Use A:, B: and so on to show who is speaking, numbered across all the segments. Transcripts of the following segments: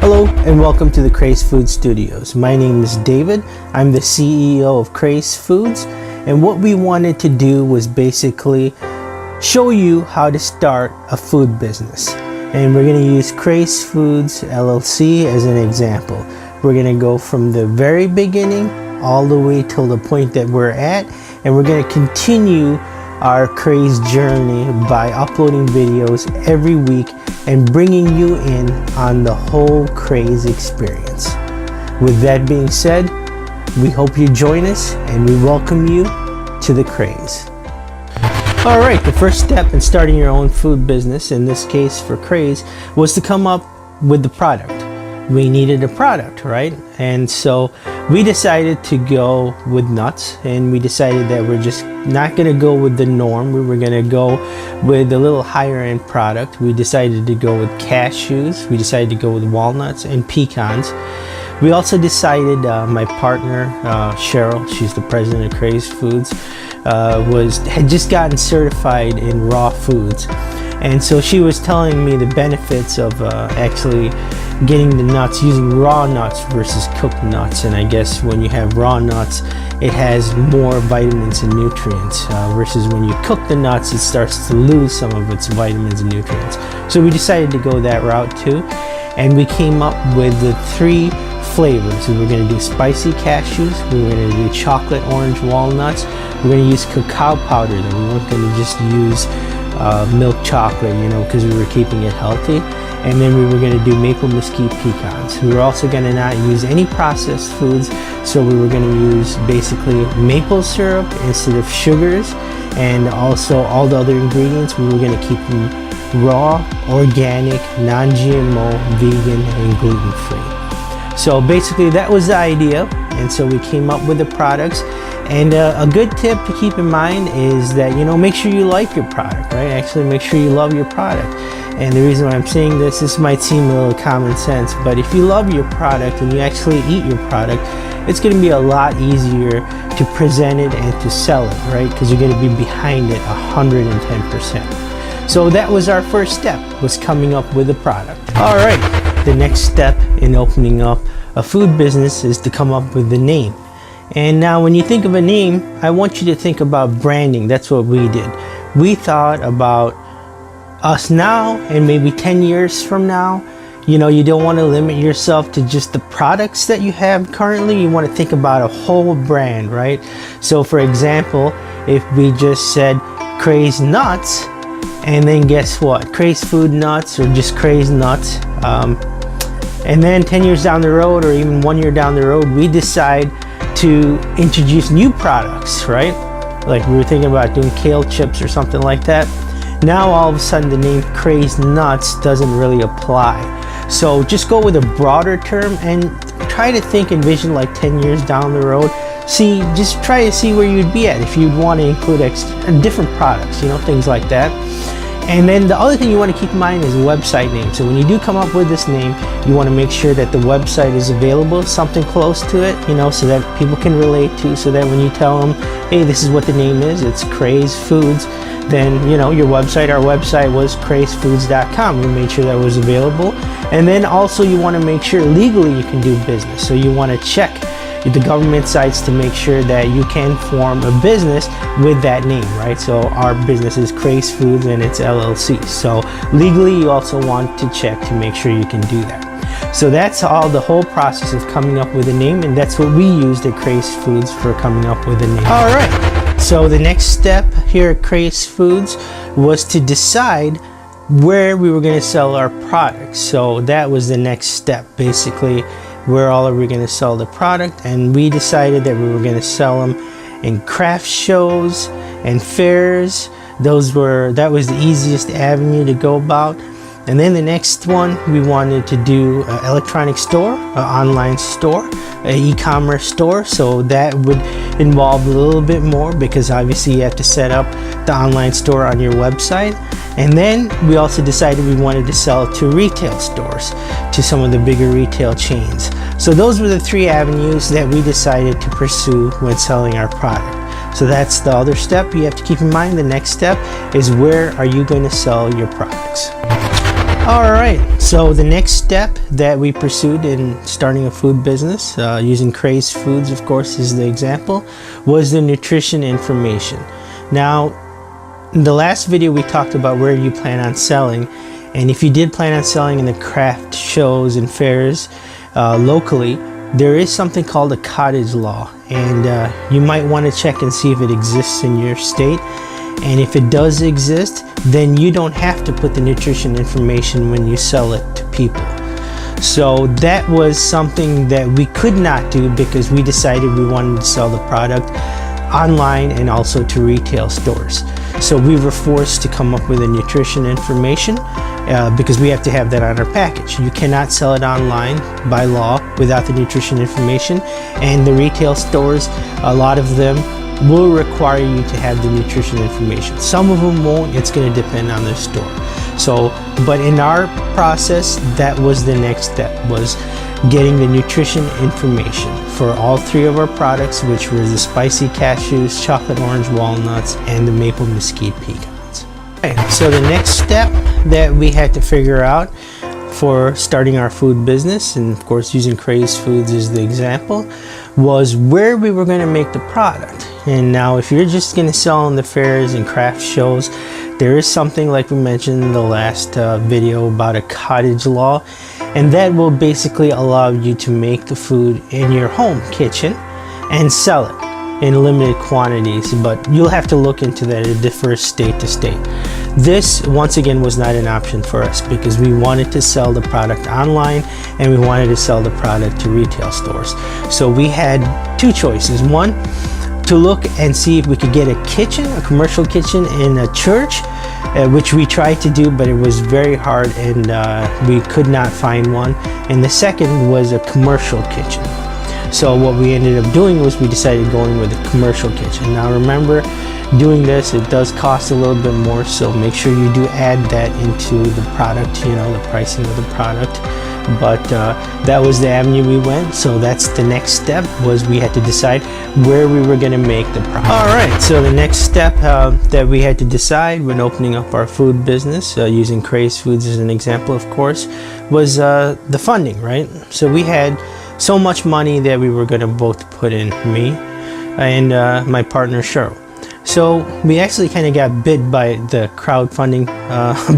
A: Hello and welcome to the Kraze Food Studios. My name is David. I'm the CEO of Kraze Foods, and what we wanted to do was basically show you how to start a food business. And we're going to use Kraze Foods LLC as an example. We're going to go from the very beginning all the way till the point that we're at, and we're going to continue our Kraze journey by uploading videos every week and bringing you in on the whole Kraze experience. With that being said, we hope you join us and we welcome you to the Kraze. All right, the first step in starting your own food business, in this case for Kraze, was to come up with the product. We needed a product, right? And so we decided to go with nuts, and we decided that we're just not going to go with the norm. We were going to go with a little higher end product. We decided to go with cashews. We decided to go with walnuts and pecans. We also decided, my partner, Cheryl, she's the president of Kraze Foods, had just gotten certified in raw foods. And so she was telling me the benefits of actually getting the nuts, using raw nuts versus cooked nuts. And I guess when you have raw nuts, it has more vitamins and nutrients, versus when you cook the nuts, it starts to lose some of its vitamins and nutrients. So we decided to go that route too. And we came up with the 3 flavors. We were going to do spicy cashews, we were going to do chocolate orange walnuts, we're going to use cacao powder. That we weren't going to just use milk chocolate, because we were keeping it healthy. And then we were going to do maple mesquite pecans. We were also going to not use any processed foods, so we were going to use basically maple syrup instead of sugars, and also all the other ingredients we were going to keep them raw, organic, non-GMO, vegan, and gluten-free. So basically that was the idea, and so we came up with the products. And a good tip to keep in mind is that, make sure you like your product, right? Actually, make sure you love your product. And the reason why I'm saying this might seem a little common sense, but if you love your product and you actually eat your product, it's going to be a lot easier to present it and to sell it, right? Because you're going to be behind it 110%. So that was our first step, was coming up with a product. All right, the next step in opening up a food business is to come up with the name. And now when you think of a name, I want you to think about branding. That's what we did. We thought about us now and maybe 10 years from now. You don't want to limit yourself to just the products that you have currently. You want to think about a whole brand, right? So for example, if we just said Kraze Nuts, and then guess what? Kraze Food Nuts, or just Kraze Nuts. And then 10 years down the road, or even 1 year down the road, we decide to introduce new products, right? Like we were thinking about doing kale chips or something like that. Now all of a sudden the name Kraze Nuts doesn't really apply. So just go with a broader term and try to envision like 10 years down the road. Just try to see where you'd be at if you'd want to include different products, things like that. And then the other thing you want to keep in mind is a website name. So when you do come up with this name, you want to make sure that the website is available, something close to it, so that people can relate to, so that when you tell them, hey, this is what the name is, it's Kraze Foods, then, your website, our website was krazefoods.com. We made sure that was available. And then also you want to make sure legally you can do business. So you want to check the government sites to make sure that you can form a business with that name, right? So our business is Kraze Foods and it's LLC. So legally you also want to check to make sure you can do that. So that's the whole process of coming up with a name, and that's what we used at Kraze Foods for coming up with a name. All right, so the next step here at Kraze Foods was to decide where we were going to sell our products. So that was the next step, basically. Where all are we going to sell the product? And we decided that we were going to sell them in craft shows and fairs. That was the easiest avenue to go about. And then the next one, we wanted to do an electronic store, an online store, an e-commerce store. So that would involve a little bit more, because obviously you have to set up the online store on your website. And then we also decided we wanted to sell to retail stores, to some of the bigger retail chains. So those were the 3 avenues that we decided to pursue when selling our product. So that's the other step you have to keep in mind. The next step is, where are you going to sell your products? All right, so the next step that we pursued in starting a food business, using Kraze Foods, of course, is the example, was the nutrition information. Now, in the last video, we talked about where you plan on selling, and if you did plan on selling in the craft shows and fairs locally, there is something called a cottage law, and you might want to check and see if it exists in your state. And if it does exist, then you don't have to put the nutrition information when you sell it to people. So that was something that we could not do because we decided we wanted to sell the product online and also to retail stores. So we were forced to come up with a nutrition information because we have to have that on our package. You cannot sell it online by law without the nutrition information, and the retail stores, a lot of them will require you to have the nutrition information. Some of them won't. It's going to depend on their store. So, but in our process, that was the next step, was getting the nutrition information for all three of our products, which were the spicy cashews, chocolate orange walnuts, and the maple mesquite pecans. Okay, so the next step that we had to figure out for starting our food business, and of course using Kraze Foods as the example, was where we were going to make the product. And now if you're just going to sell in the fairs and craft shows, there is something like we mentioned in the last video about a cottage law, and that will basically allow you to make the food in your home kitchen and sell it in limited quantities, but you'll have to look into that. It differs state to state. This, once again, was not an option for us because we wanted to sell the product online and we wanted to sell the product to retail stores. So we had two choices. One, to look and see if we could get a kitchen, a commercial kitchen in a church, which we tried to do, but it was very hard and we could not find one. And the second was a commercial kitchen. So what we ended up doing was we decided going with a commercial kitchen. Now remember, doing this, it does cost a little bit more, so make sure you do add that into the product, you know, the pricing of the product. But that was the avenue we went. So that's the next step, was we had to decide where we were going to make the product. All right, so the next step that we had to decide when opening up our food business, using Kraze Foods as an example, of course, was the funding, right? So we had so much money that we were going to both put in, me and my partner Cheryl. So we actually kind of got bit by the crowdfunding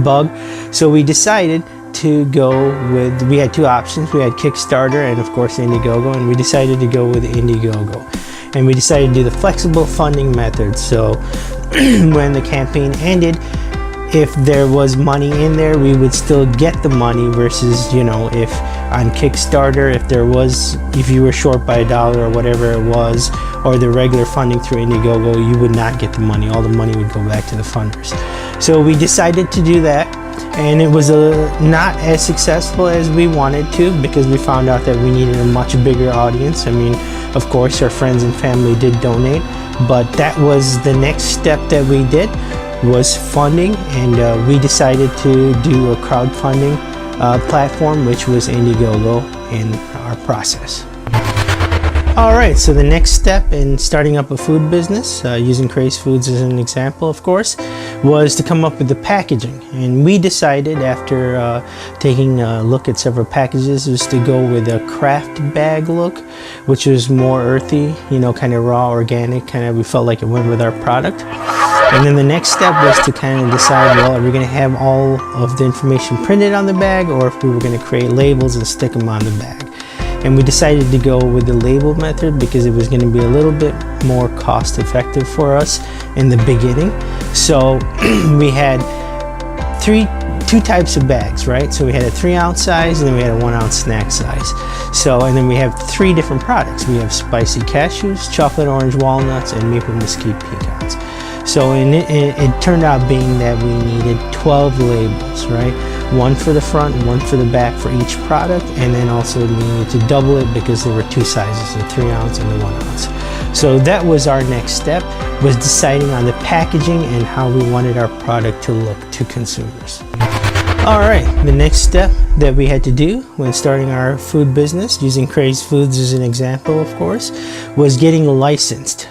A: bug. So we decided to go with, we had two options. We had Kickstarter and of course Indiegogo, and we decided to go with Indiegogo. And we decided to do the flexible funding method. So when the campaign ended, if there was money in there, we would still get the money, versus, you know, if on Kickstarter, if you were short by $1 or whatever it was, or the regular funding through Indiegogo, you would not get the money. All the money would go back to the funders. So we decided to do that, and it was not as successful as we wanted to, because we found out that we needed a much bigger audience. I mean, of course, our friends and family did donate, but that was the next step that we did, was funding, and we decided to do a crowdfunding platform, which was Indiegogo, in our process. All right, so the next step in starting up a food business, using Kraze Foods as an example, of course, was to come up with the packaging. And we decided, after taking a look at several packages, was to go with a craft bag look, which was more earthy, you know, kind of raw, organic, kind of, we felt like it went with our product. And then the next step was to kind of decide, well, are we going to have all of the information printed on the bag, or if we were going to create labels and stick them on the bag. And we decided to go with the label method because it was going to be a little bit more cost effective for us in the beginning. So we had two types of bags, right? So we had a 3-ounce size, and then we had a 1-ounce snack size. So, and then we have 3 different products. We have spicy cashews, chocolate orange walnuts, and maple mesquite pecans. So it turned out being that we needed 12 labels, right? One for the front, one for the back for each product, and then also we needed to double it because there were 2 sizes, the 3-ounce and the 1-ounce. So that was our next step, was deciding on the packaging and how we wanted our product to look to consumers. All right, the next step that we had to do when starting our food business, using Kraze Foods as an example, of course, was getting licensed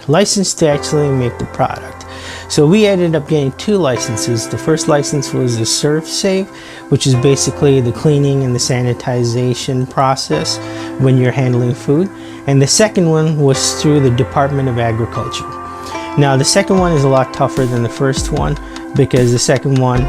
A: to actually make the product. So we ended up getting 2 licenses. The first license was the ServSafe, which is basically the cleaning and the sanitization process when you're handling food. And the second one was through the Department of Agriculture. Now the second one is a lot tougher than the first one, because the second one,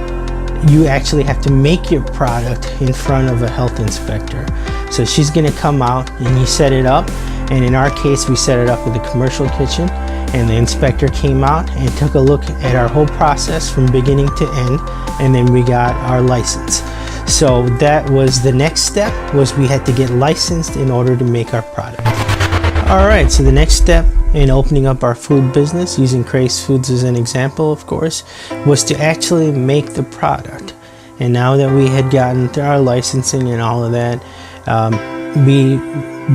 A: you actually have to make your product in front of a health inspector. So she's going to come out and you set it up. And in our case, we set it up with a commercial kitchen, and the inspector came out and took a look at our whole process from beginning to end, and then we got our license. So that was the next step, was we had to get licensed in order to make our product. All right, so the next step in opening up our food business, using Kraze Foods as an example, of course, was to actually make the product. And now that we had gotten to our licensing and all of that, we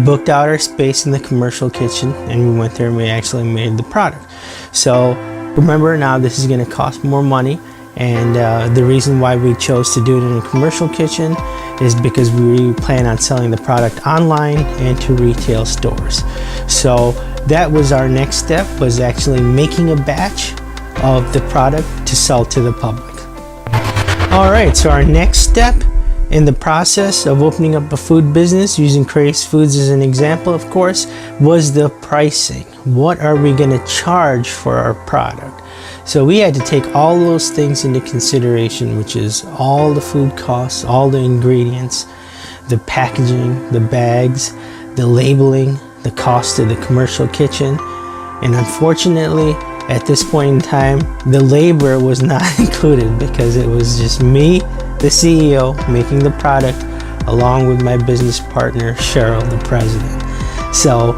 A: booked out our space in the commercial kitchen, and we went there and we actually made the product. So remember, now this is going to cost more money, and the reason why we chose to do it in a commercial kitchen is because we plan on selling the product online and to retail stores. So that was our next step, was actually making a batch of the product to sell to the public. All right, so our next step in the process of opening up a food business, using Kraze Foods as an example, of course, was the pricing. What are we going to charge for our product? So we had to take all those things into consideration, which is all the food costs, all the ingredients, the packaging, the bags, the labeling, the cost of the commercial kitchen. And unfortunately, at this point in time, the labor was not included, because it was just me, the CEO, making the product, along with my business partner, Cheryl, the president. So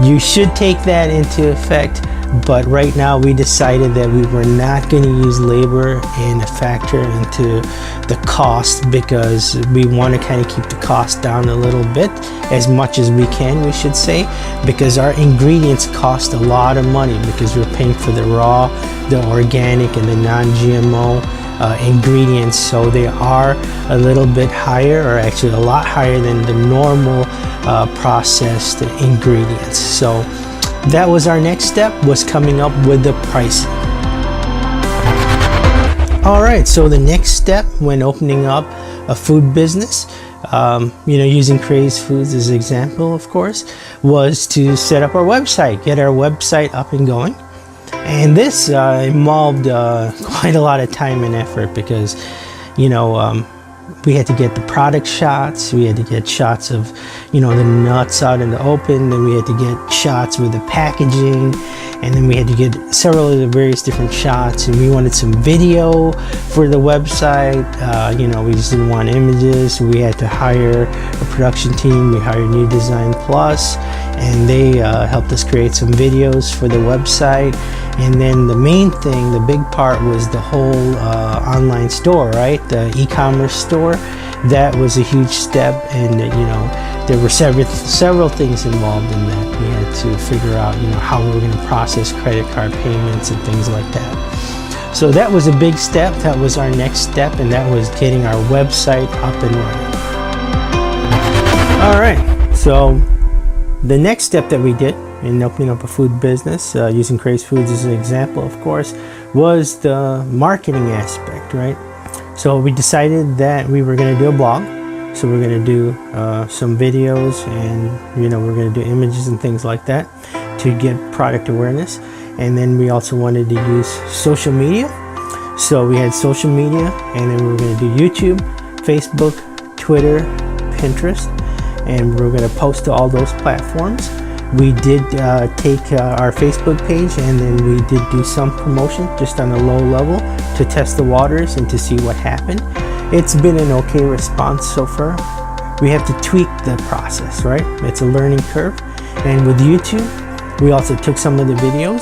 A: you should take that into effect. But right now we decided that we were not going to use labor and a factor into the cost, because we want to kind of keep the cost down a little bit, as much as we can, we should say, because our ingredients cost a lot of money, because we're paying for the raw, the organic, and the non-GMO ingredients. So they are a little bit higher, or actually a lot higher than the normal processed ingredients. So that was our next step, was coming up with the pricing. All right, so the next step when opening up a food business, using Kraze Foods as an example, of course, was to set up our website, get our website up and going. And this involved quite a lot of time and effort, because, we had to get the product shots, we had to get shots of, the nuts out in the open, then we had to get shots with the packaging, and then we had to get several of the various different shots, and we wanted some video for the website. We just didn't want images, so we had to hire a production team. We hired New Design Plus, and they helped us create some videos for the website. And then the main thing, the big part, was the whole online store, right? The e-commerce store. That was a huge step, and there were several things involved in that. We had to figure out how we were going to process credit card payments and things like that. So that was a big step. That was our next step, and that was getting our website up and running. All right, so the next step that we did in opening up a food business, using Kraze Foods as an example, of course, was the marketing aspect, right? So we decided that we were going to do a blog. So we're going to do some videos, and we're going to do images and things like that to get product awareness. And then we also wanted to use social media. So we had social media, and then we were going to do YouTube, Facebook, Twitter, Pinterest, and we were going to post to all those platforms. We did take our Facebook page, and then we did do some promotion just on a low level to test the waters and to see what happened. It's been an okay response so far. We have to tweak the process, right? It's a learning curve. And with YouTube, we also took some of the videos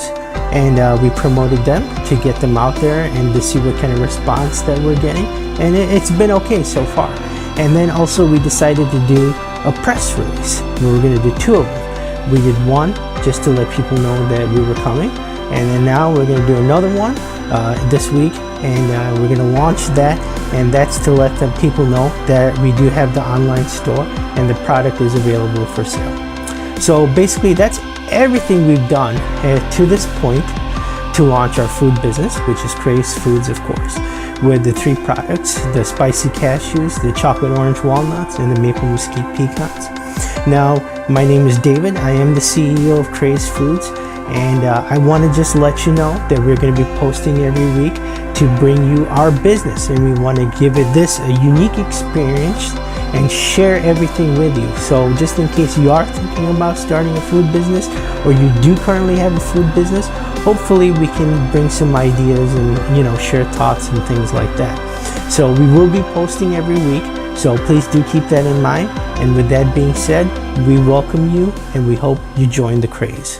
A: and we promoted them to get them out there and to see what kind of response that we're getting. And it's been okay so far. And then also we decided to do a press release. We were going to do 2 of them. We did one just to let people know that we were coming, and then now we're going to do another one this week, and we're going to launch that, and that's to let the people know that we do have the online store and the product is available for sale. So basically that's everything we've done to this point to launch our food business, which is Kraze Foods, of course, with the 3 products: the spicy cashews, the chocolate orange walnuts, and the maple mesquite pecans. Now, my name is David. I am the CEO of Kraze Foods, and I want to just let you know that we're going to be posting every week to bring you our business, and we want to give this a unique experience and share everything with you. So just in case you are thinking about starting a food business, or you do currently have a food business, hopefully we can bring some ideas and share thoughts and things like that. So we will be posting every week, so please do keep that in mind. And with that being said, we welcome you and we hope you join the Kraze.